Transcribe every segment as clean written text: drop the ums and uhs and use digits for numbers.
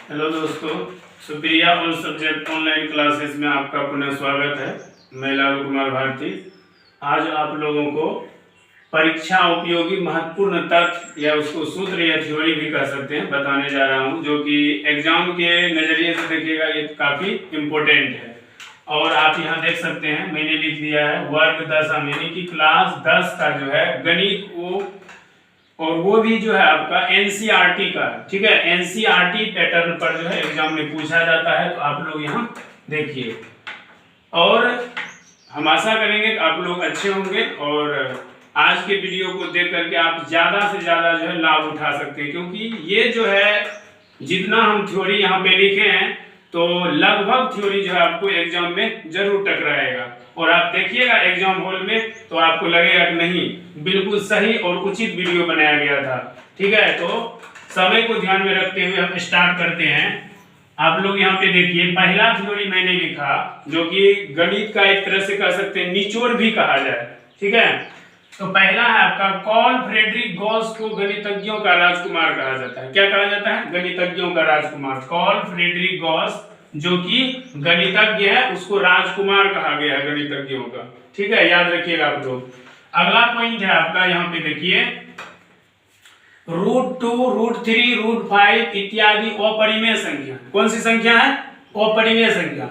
Hello दोस्तों, Supriya all subject online classes में आपका पुनः स्वागत है। मैं लालू कुमार भारती। आज आप लोगों को परीक्षा उपयोगी महत्वपूर्ण तथ्य या उसको सूत्र या थ्योरी भी कह सकते हैं बताने जा रहा हूं, जो कि एग्जाम के नज़रिए से देखिएगा ये काफ़ी इम्पोर्टेंट है। और आप यहाँ देख सकते हैं मैंने लिख दिया है वर्ग 10 यानी कि क्लास 10 का जो है गणित और वो भी जो है आपका एनसीईआरटी का, ठीक है, एनसीईआरटी पैटर्न पर जो है एग्जाम में पूछा जाता है। तो आप लोग यहाँ देखिए और हम आशा करेंगे कि आप लोग अच्छे होंगे और आज के वीडियो को देख करके आप ज़्यादा से ज़्यादा जो है लाभ उठा सकते हैं, क्योंकि ये जो है जितना हम थ्योरी यहाँ पे लिखे हैं तो लगभग थ्योरी जो है आपको एग्जाम में जरूर टकराएगा। और आप देखिएगा एग्जाम हॉल में तो आपको लगेगा कि नहीं, बिल्कुल सही और उचित वीडियो बनाया गया था। ठीक है, तो समय को ध्यान में रखते हुए हम स्टार्ट करते हैं। आप लोग यहाँ पे देखिए पहला थ्योरी मैंने लिखा जो कि गणित का एक तरह से कह सकते हैं निचोड़ भी कहा जाए। ठीक है, तो पहला है आपका कार्ल फ्रेडरिक गॉस को गणितज्ञों का राजकुमार कहा जाता है। क्या कहा जाता है? गणितज्ञों का राजकुमार। कार्ल फ्रेडरिक गॉस जो कि गणितज्ञ है उसको राजकुमार कहा गया है गणितज्ञों का। ठीक है, याद रखिएगा आप लोग। अगला पॉइंट है आपका यहाँ पे देखिए √2, √3, √5 इत्यादि अपरिमेय संख्या। कौन सी संख्या है? अपरिमेय संख्या।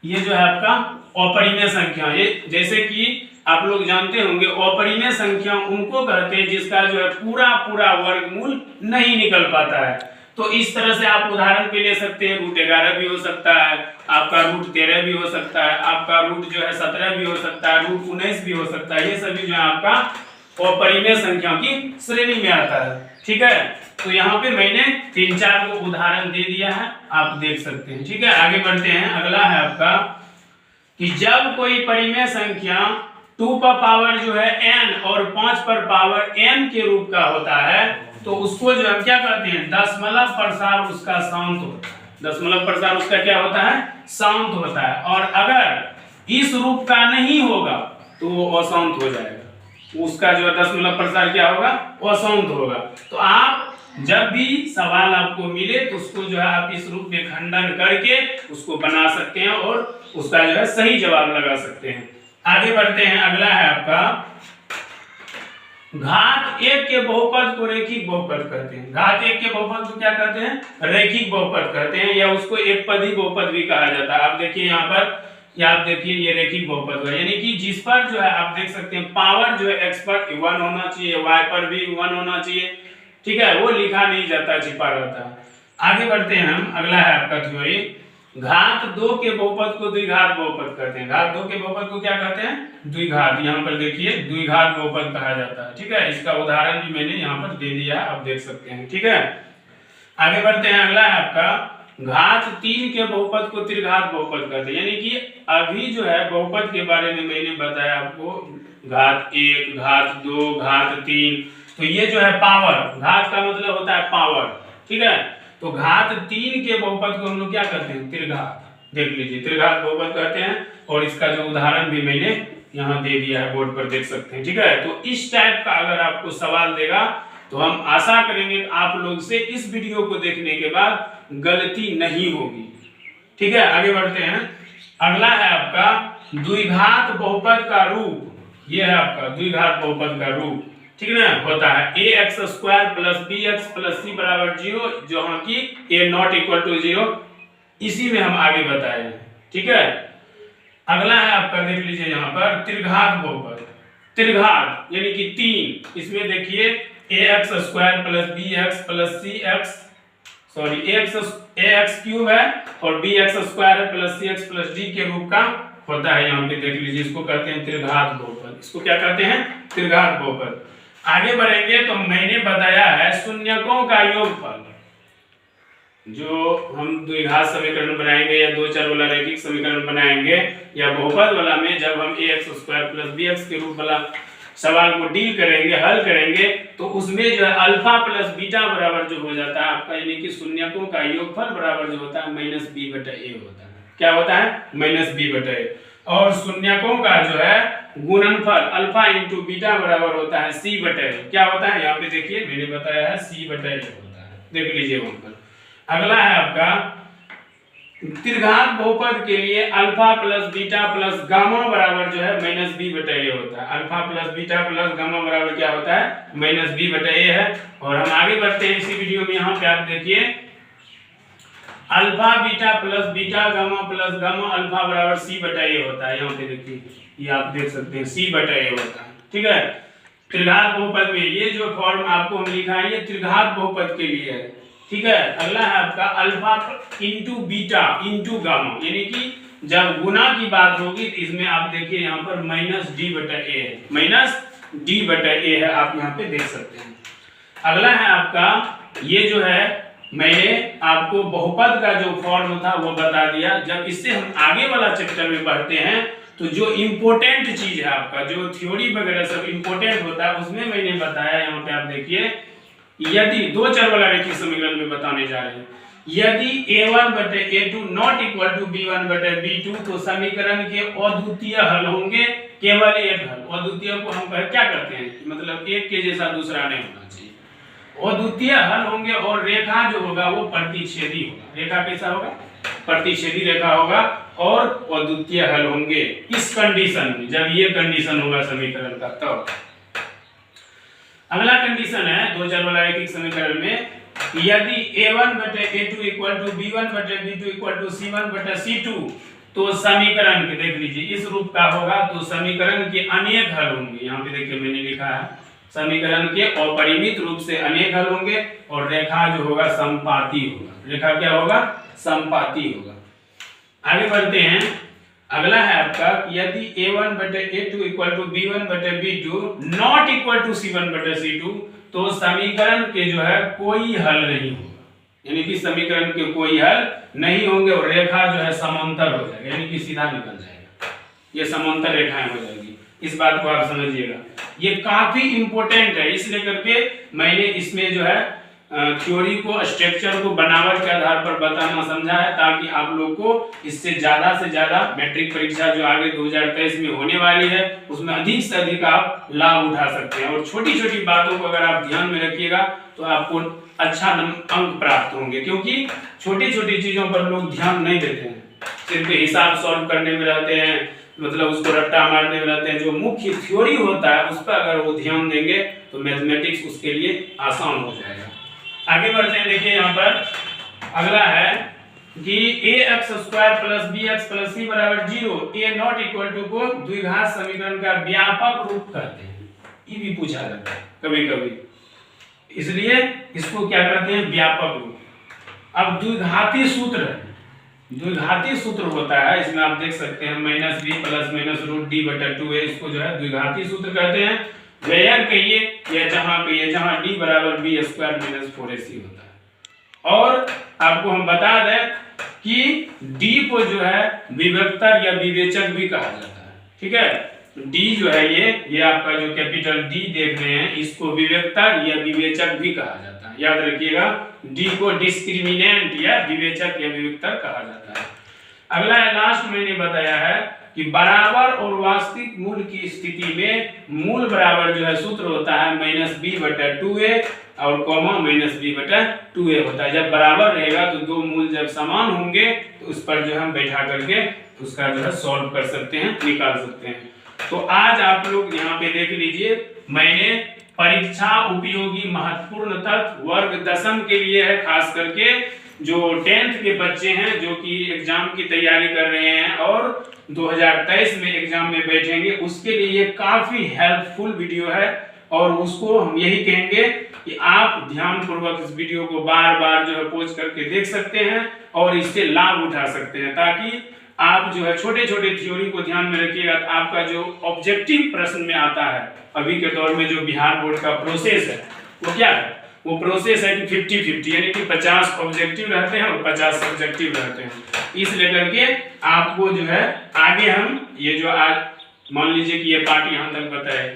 ये जो है आपका अपरिमेय संख्या, ये जैसे कि आप लोग जानते होंगे अपरिमेय संख्या उनको कहते हैं जिसका जो है पूरा वर्गमूल नहीं निकल पाता है। तो इस तरह से आप उदाहरण पे ले सकते हैं √11 भी हो सकता है, आपका √13 भी हो सकता है, आपका जो है 17 भी हो सकता है, √19 भी हो सकता है। ये सभी जो है आपका अपरिमेय संख्याओं की श्रेणी में आता है। ठीक है, तो यहाँ पे मैंने 3-4 को उदाहरण दे दिया है, आप देख सकते हैं। ठीक है, आगे बढ़ते हैं। अगला है आपका कि जब कोई परिमेय संख्या 2 पर पावर जो है n और 5 पर पावर m के रूप का होता है तो उसको जो हम क्या कहते हैं? दशमलव प्रसार उसका शांत होता है। दशमलव प्रसार उसका क्या होता है? शांत होता है। और अगर इस रूप का नहीं होगा तो वो अशांत हो जाएगा। उसका जो है दशमलव प्रसार क्या होगा? अशांत होगा। तो आप जब भी सवाल आपको मिले तो उसको जो है आप इस रूप में खंडन करके उसको बना सकते हैं और उसका जो है सही जवाब लगा सकते हैं। आगे बढ़ते हैं। अगला है आपका घात 1 के बहुपद को रैखिक बहुपद कहते हैं। घात 1 के बहुपद को क्या कहते हैं? रैखिक बहुपद कहते हैं, या उसको एक पदी बहुपद भी कहा जाता है। आप देखिए यहाँ पर, या आप देखिए ये रैखिक बहुपद है, यानी कि जिस पर जो है आप देख सकते हैं पावर जो है x पर 1 होना चाहिए, y पर भी 1 होना चाहिए। ठीक है, वो लिखा नहीं जाता, छिपा रहता है। आगे बढ़ते हैं हम। अगला है आपका थ्योरी घात 2 के बहुपद को द्विघात बहुपद कहते हैं। घात 2 के बहुपद को क्या कहते हैं? द्विघात। यहाँ पर देखिए द्विघात बहुपद कहा जाता है। ठीक है, इसका उदाहरण भी मैंने यहाँ पर दे दिया है, आप देख सकते हैं। ठीक है, आगे बढ़ते हैं। अगला है आपका घात 3 के बहुपद को त्रिघात बहुपद कहते हैं, यानी कि अभी जो है बहुपद के बारे में मैंने बताया आपको घात 1, घात 2, घात 3। तो ये जो है पावर, घात का मतलब होता है पावर। ठीक है, तो घात 3 के बहुपद को हम लोग क्या कहते हैं? त्रिघात। देख लीजिए त्रिघात बहुपद कहते हैं, और इसका जो उदाहरण भी मैंने यहाँ दे दिया है, बोर्ड पर देख सकते हैं। ठीक है, तो इस टाइप का अगर आपको सवाल देगा तो हम आशा करेंगे कि आप लोग से इस वीडियो को देखने के बाद गलती नहीं होगी। ठीक है, आगे बढ़ते हैं। अगला है आपका द्विघात बहुपद का रूप। यह है आपका द्विघात बहुपद का रूप। ठीक है ना, होता है ax² + bx + c = 0, जहाँ की a not equal to 0। इसी में हम आगे बताए हैं। ठीक है, अगला है आपका देख लीजिए यहाँ पर त्रिघात बहुपद। त्रिघात यानी कि 3। इसमें देखिए ax² + bx + cx, sorry ax³ है और bx² + cx + d के रूप का होता है। यहाँ पे देख लीजिए, इसको कहते हैं त्रिघात बहुपद। इसको क्या कहते हैं? त्रिघात बहुपद। आगे बढ़ेंगे तो मैंने बताया है शून्यकों का योगफल। जो हम द्विघात समीकरण बनाएंगे या 2 चर वाला रैखिक समीकरण बनाएंगे या बहुपद वाला में जब हम ax² + bx के रूप वाला सवाल को डील करेंगे, हल करेंगे, तो उसमें जो है अल्फा + बीटा बराबर जो हो जाता है आपका, यानी कि शून्यकों का योगफल बराबर जो होता है -b/a होता है। क्या होता है? -b/a। और शून्यकों का जो है गुणनफल अल्फा × बीटा बराबर होता है c/a। क्या होता है? यहाँ पे देखिए मैंने बताया है c/a होता है, देख लीजिए वहां पर। अगला है आपका त्रिघात बहुपद के लिए alpha plus beta plus gamma बराबर जो है माइनस बी बटा ए होता है। Alpha plus beta plus gamma बराबर क्या होता है, माइनस बी बटा ए है। और हम आगे बढ़ते हैं इसी वीडियो में। यहाँ पे आप देखिए alpha beta plus beta gamma plus gamma alpha बराबर सी बटा ए होता है। यहाँ पे देखिए ये आप देख सकते हैं सी बटा ए होता है, ठीक है। त्रिघात बहुपद में ये जो फॉर्म आपको हम लिखा है ये त्रिघात बहुपद के लिए है, ठीक है। अगला है आपका alpha into beta into gamma, यानी कि जब गुना की बात होगी तो इसमें आप देखिए यहाँ पर माइनस डी बटा ए है, माइनस डी बटा ए है, आप यहाँ पे देख सकते हैं। अगला है आपका ये जो है मैंने आपको बहुपद का जो फॉर्म था वो बता दिया। जब इससे हम आगे वाला चैप्टर में बढ़ते हैं तो जो इम्पोर्टेंट चीज है आपका जो थ्योरी वगैरह सब इम्पोर्टेंट होता है उसमें मैंने बताया। यहाँ पे आप देखिए यदि दो चर वाला रैखिक समीकरण में बताने जा रहे हैं, यदि a1 बटे a2 not equal to b1 बटे b2 तो समीकरण के अद्वितीय हल होंगे केवल एक हल। अद्वितीय को हम क्या करते हैं, मतलब एक के जैसा दूसरा नहीं होना चाहिए। अद्वितीय हल होंगे और रेखा जो होगा वो प्रतिच्छेदी होगा। रेखा कैसा होगा, प्रतिच्छेदी रेखा होगा और अद्वितीय हल होंगे इस कंडीशन में, जब ये कंडीशन होगा समीकरण का तब। अगला कंडीशन है दो चर वाला रैखिक समीकरण में, यदि a1 बटे a2 इक्वल टू b1 बटे b2 इक्वल टू c1 बटे c2 तो समीकरण के देख लीजिए इस रूप का होगा तो समीकरण के अनेक हल होंगे। यहाँ पे देखिए मैंने लिखा है समीकरण के अपरिमित रूप से अनेक हल होंगे और रेखा जो होगा संपाती होगा। रेखा क्या होगा, संपाती होगा। आगे बढ़ते हैं। अगला है आपका यदि a1 बटे a2 इक्वल टू b1 बटे b2 not equal to c1 बटे c2 तो समीकरण के जो है कोई हल नहीं होगा, यानी कि समीकरण के कोई हल नहीं होंगे और रेखा जो है समांतर हो जाएगा, यानी कि सीधा निकल जाएगा, ये समांतर रेखाएं हो जाएगी। इस बात को आप समझिएगा, ये काफी इंपॉर्टेंट है, इसलिए करके मैंने इसमें जो है थ्योरी को स्ट्रक्चर को बनावट के आधार पर बताना समझा है ताकि आप लोग को इससे ज्यादा से ज्यादा मैट्रिक परीक्षा जो आगे 2023 में होने वाली है उसमें अधिक से अधिक आप लाभ उठा सकते हैं। और छोटी छोटी बातों को अगर आप ध्यान में रखिएगा तो आपको अच्छा अंक प्राप्त होंगे, क्योंकि छोटी छोटी चीजों पर लोग ध्यान नहीं देते हैं, सिर्फ हिसाब सॉल्व करने में रहते हैं, मतलब उसको रट्टा मारने में रहते हैं। जो मुख्य थ्योरी होता है उस पर अगर वो ध्यान देंगे तो मैथमेटिक्स उसके लिए आसान हो जाएगा। आगे बढ़ते हैं। देखिए यहाँ पर अगला है कि ax square plus bx plus c बराबर 0 a नॉट इक्वल टू को द्विघात समीकरण का व्यापक रूप कहते हैं। ये भी पूछा जाता है कभी कभी, इसलिए इसको क्या कहते हैं, व्यापक रूप। अब द्विघाती सूत्र है, द्विघाती सूत्र होता है, इसमें आप देख सकते हैं minus B plus minus root D बटा 2 है, इसको जो है द्विघाती सूत्र कहते हैं। वेयर कहिए या जहां कहिए जहां d बराबर बी स्क्वायर माइनस 4ac होता है। और आपको हम बता दें कि d को जो है विभक्तर या विवेचक भी कहा जाता है, ठीक है। d जो है ये आपका जो कैपिटल D देख रहे हैं इसको विभक्तर या विवेचक भी कहा जाता है, याद रखिएगा। d को डिस्क्रिमिनेंट या विवेचक या विभक्तर कहा जाता है। अगला है लास्ट मैंने बताया है कि बराबर और वास्तविक मूल की स्थिति में मूल बराबर जो है सूत्र होता है माइनस बी बटा 2a और कॉमा माइनस बी बटा 2a होता है। जब बराबर रहेगा तो दो मूल जब समान होंगे तो उस पर जो हम बैठा करके उसका जो है सॉल्व कर सकते हैं, निकाल सकते हैं। तो आज आप लोग यहाँ पे देख लीजिए मैंने परीक्षा उपयोगी महत्वपूर्ण तत्व वर्ग 10वीं के लिए है, खास करके जो 10th के बच्चे हैं जो कि एग्जाम की तैयारी कर रहे हैं और 2023 में एग्जाम में बैठेंगे, उसके लिए ये काफी हेल्पफुल वीडियो है। और उसको हम यही कहेंगे कि आप ध्यान पूर्वक इस वीडियो को बार बार जो है पॉज करके देख सकते हैं और इससे लाभ उठा सकते हैं, ताकि आप जो है छोटे छोटे थ्योरी को ध्यान में रखिएगा। तो आपका जो ऑब्जेक्टिव प्रश्न में आता है अभी के दौर में जो बिहार बोर्ड का प्रोसेस है वो क्या है, वो प्रोसेस है कि 50-50, यानी कि 50 ऑब्जेक्टिव रहते हैं और 50 सब्जेक्टिव रहते हैं। इस लेकर के आपको जो है आगे हम ये जो आज मान लीजिए कि ये पार्ट यहाँ तक बताए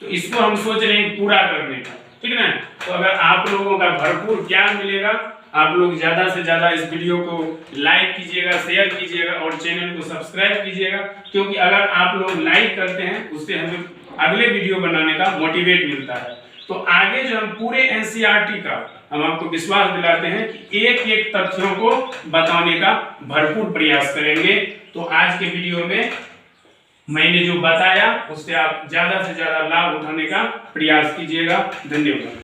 तो इसको हम सोच रहे हैं पूरा करने का, ठीक है ना। तो अगर आप लोगों का भरपूर ज्ञान मिलेगा, आप लोग ज्यादा से ज्यादा इस वीडियो को लाइक कीजिएगा, शेयर कीजिएगा और चैनल को सब्सक्राइब कीजिएगा, क्योंकि अगर आप लोग लाइक करते हैं उससे हमें अगले वीडियो बनाने का मोटिवेट मिलता है। तो आगे जो हम पूरे एनसीईआरटी का हम आपको विश्वास दिलाते हैं कि एक एक तथ्यों को बताने का भरपूर प्रयास करेंगे। तो आज के वीडियो में मैंने जो बताया उससे आप ज्यादा से ज्यादा लाभ उठाने का प्रयास कीजिएगा। धन्यवाद।